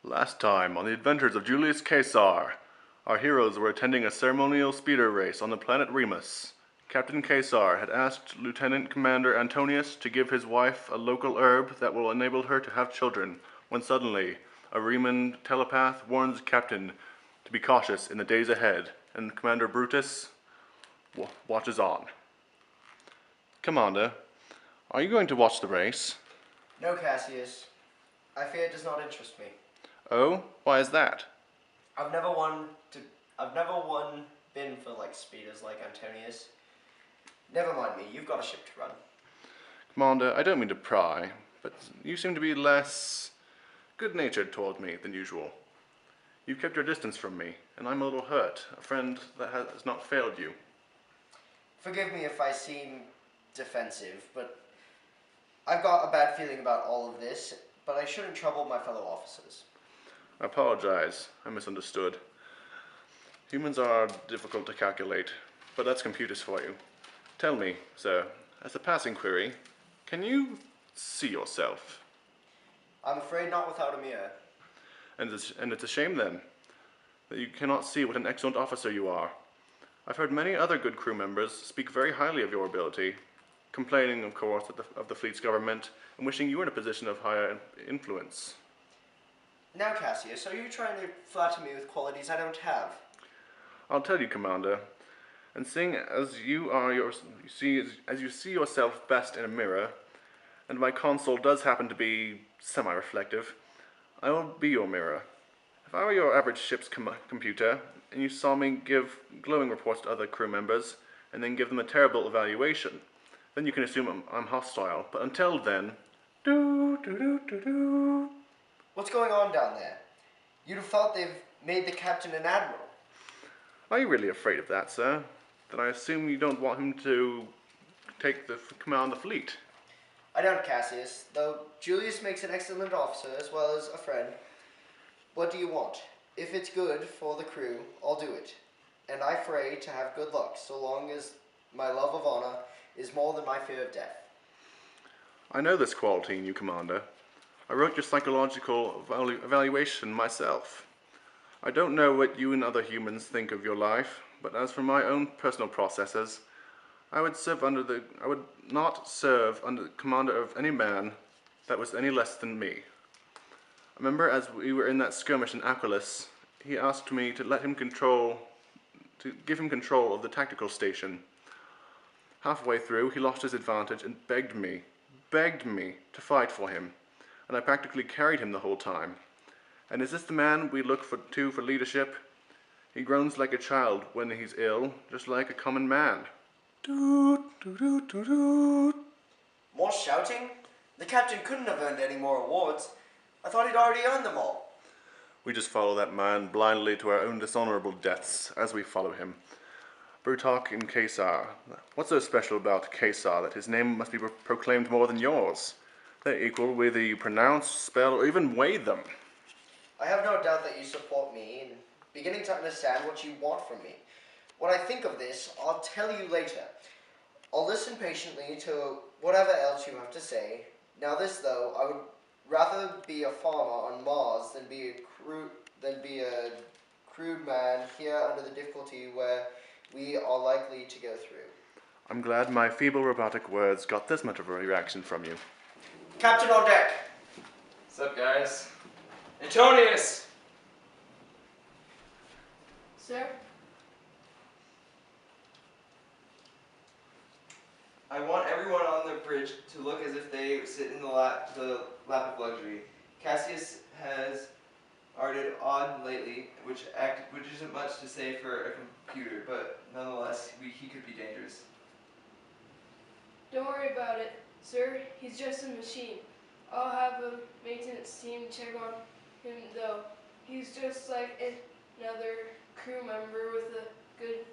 Last time, on the adventures of Julius Quasar, our heroes were attending a ceremonial speeder race on the planet Remus. Captain Quasar had asked Lieutenant Commander Antonius to give his wife a local herb that will enable her to have children, when suddenly, a Riemann telepath warns Captain to be cautious in the days ahead, and Commander Brutus watches on. Commander, are you going to watch the race? No, Cassius. I fear it does not interest me. Oh, why is that? I've never been for speeders like Antonius. Never mind me, you've got a ship to run. Commander, I don't mean to pry, but you seem to be less good-natured toward me than usual. You've kept your distance from me, and I'm a little hurt, a friend that has not failed you. Forgive me if I seem defensive, but I've got a bad feeling about all of this, but I shouldn't trouble my fellow officers. I apologize. I misunderstood. Humans are difficult to calculate, but that's computers for you. Tell me, sir, as a passing query, can you see yourself? I'm afraid not without a mirror. And it's a shame, then, that you cannot see what an excellent officer you are. I've heard many other good crew members speak very highly of your ability, complaining, of course, of the fleet's government, and wishing you were in a position of higher influence. Now, Cassius, are you trying to flatter me with qualities I don't have? I'll tell you, Commander, and seeing as you see yourself best in a mirror, and my console does happen to be semi-reflective, I will be your mirror. If I were your average ship's computer, and you saw me give glowing reports to other crew members, and then give them a terrible evaluation, then you can assume I'm hostile. But until then, What's going on down there? You'd have thought they've made the captain an admiral. Are you really afraid of that, sir? Then I assume you don't want him to take the command of the fleet. I don't, Cassius, though Julius makes an excellent officer as well as a friend. What do you want? If it's good for the crew, I'll do it. And I pray to have good luck, so long as my love of honor is more than my fear of death. I know this quality in you, Commander. I wrote your psychological evaluation myself. I don't know what you and other humans think of your life, but as for my own personal processes, I would not serve under the commander of any man that was any less than me. I remember as we were in that skirmish in Aquilas, he asked me to give him control of the tactical station. Halfway through, he lost his advantage and begged me to fight for him, and I practically carried him the whole time. And is this the man we look to for leadership? He groans like a child when he's ill, just like a common man. More shouting? The captain couldn't have earned any more awards. I thought he'd already earned them all. We just follow that man blindly to our own dishonorable deaths as we follow him. Brutok and Quasar. What's so special about Quasar that his name must be proclaimed more than yours? They're equal whether you pronounce, spell, or even weigh them. I have no doubt that you support me and beginning to understand what you want from me. What I think of this, I'll tell you later. I'll listen patiently to whatever else you have to say. Now this, though, I would rather be a farmer on Mars than be a crude man here under the difficulty where we are likely to go through. I'm glad my feeble robotic words got this much of a reaction from you. Captain on deck! What's up, guys? Antonius! Sir? I want everyone on the bridge to look as if they sit in the lap of luxury. Cassius has arted odd lately, which isn't much to say for a computer, but nonetheless, he could be dangerous. Don't worry about it, sir. He's just a machine. I'll have a maintenance team check on him, though. He's just like another crew member with a good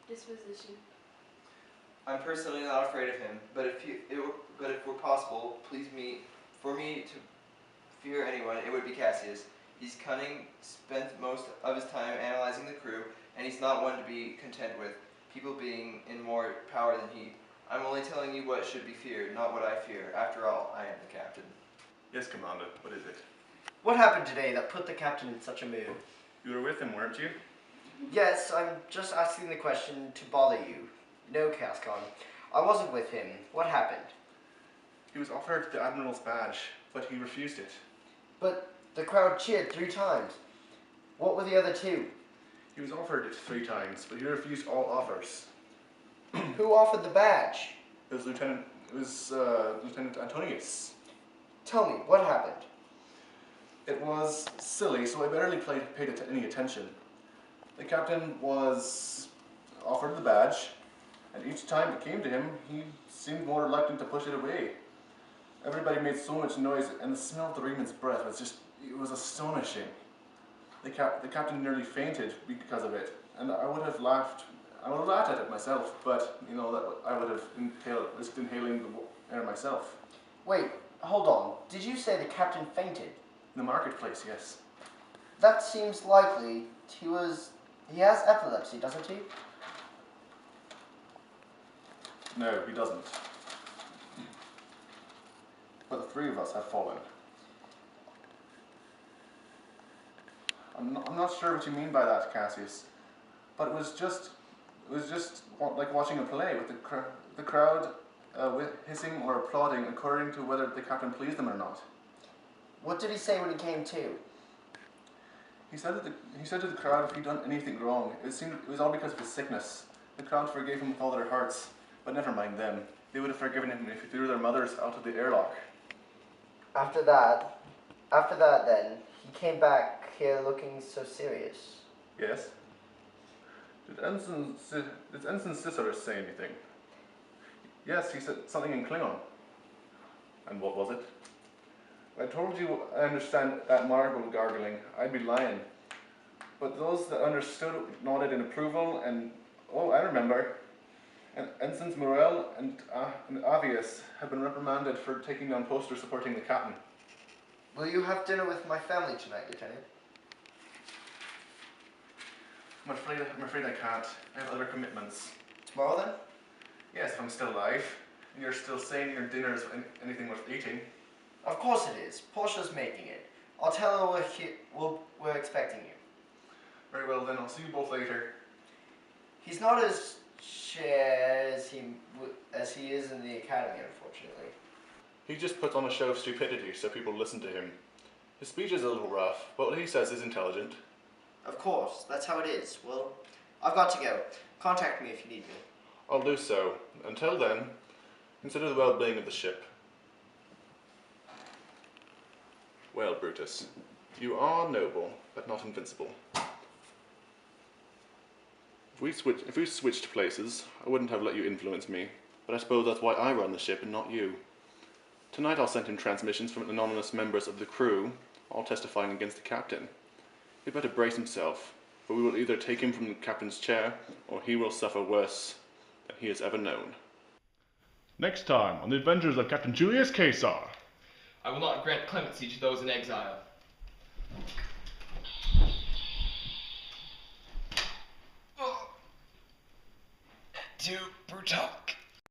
disposition. I'm personally not afraid of him, but if it were possible, for me to fear anyone, it would be Cassius. He's cunning, spent most of his time analyzing the crew, and he's not one to be content with people being in more power than he. I'm only telling you what should be feared, not what I fear. After all, I am the captain. Yes, Commander. What is it? What happened today that put the captain in such a mood? You were with him, weren't you? Yes, I'm just asking the question to bother you. No, Cascon. I wasn't with him. What happened? He was offered the Admiral's badge, but he refused it. But the crowd cheered 3 times. What were the other 2? He was offered it 3 times, but he refused all offers. Who offered the badge? It was Lieutenant Antonius. Tell me, what happened? It was silly, so I barely paid any attention. The captain was offered the badge, and each time it came to him, he seemed more reluctant to push it away. Everybody made so much noise, and the smell of the Reeman's breath it was astonishing. The captain nearly fainted because of it, and I would have laughed at it myself, but, you know, that I would have risked inhaling the air myself. Wait, hold on. Did you say the captain fainted? In the marketplace, yes. That seems likely. He has epilepsy, doesn't he? No, he doesn't. But the 3 of us have fallen. I'm not sure what you mean by that, Cassius. But it was just like watching a play with the crowd hissing or applauding according to whether the captain pleased them or not. What did he say when he came to? He said to the crowd if he'd done anything wrong, it was all because of his sickness. The crowd forgave him with all their hearts, but never mind them. They would have forgiven him if he threw their mothers out of the airlock. After that then, he came back here looking so serious. Yes? Did Ensign Cicerus say anything? Yes, he said something in Klingon. And what was it? I told you I understand that marble gargling. I'd be lying. But those that understood nodded in approval, and I remember. And Ensigns Morel and Avius have been reprimanded for taking down posters supporting the captain. Will you have dinner with my family tonight, Lieutenant? I'm afraid I can't. I have other commitments. Tomorrow then? Yes, if I'm still alive, and you're still saying your dinner is anything worth eating. Of course it is. Portia's making it. I'll tell her we're expecting you. Very well then, I'll see you both later. He's not as shy as he is in the academy, unfortunately. He just puts on a show of stupidity so people listen to him. His speech is a little rough, but what he says is intelligent. Of course, that's how it is. Well, I've got to go. Contact me if you need me. I'll do so. Until then, consider the well-being of the ship. Well, Brutus, you are noble, but not invincible. If we switched places, I wouldn't have let you influence me, but I suppose that's why I run the ship and not you. Tonight I'll send him transmissions from anonymous members of the crew, all testifying against the captain. He'd better brace himself, for we will either take him from the captain's chair, or he will suffer worse than he has ever known. Next time on the adventures of Captain Julius Quasar. I will not grant clemency to those in exile. To Brutalk.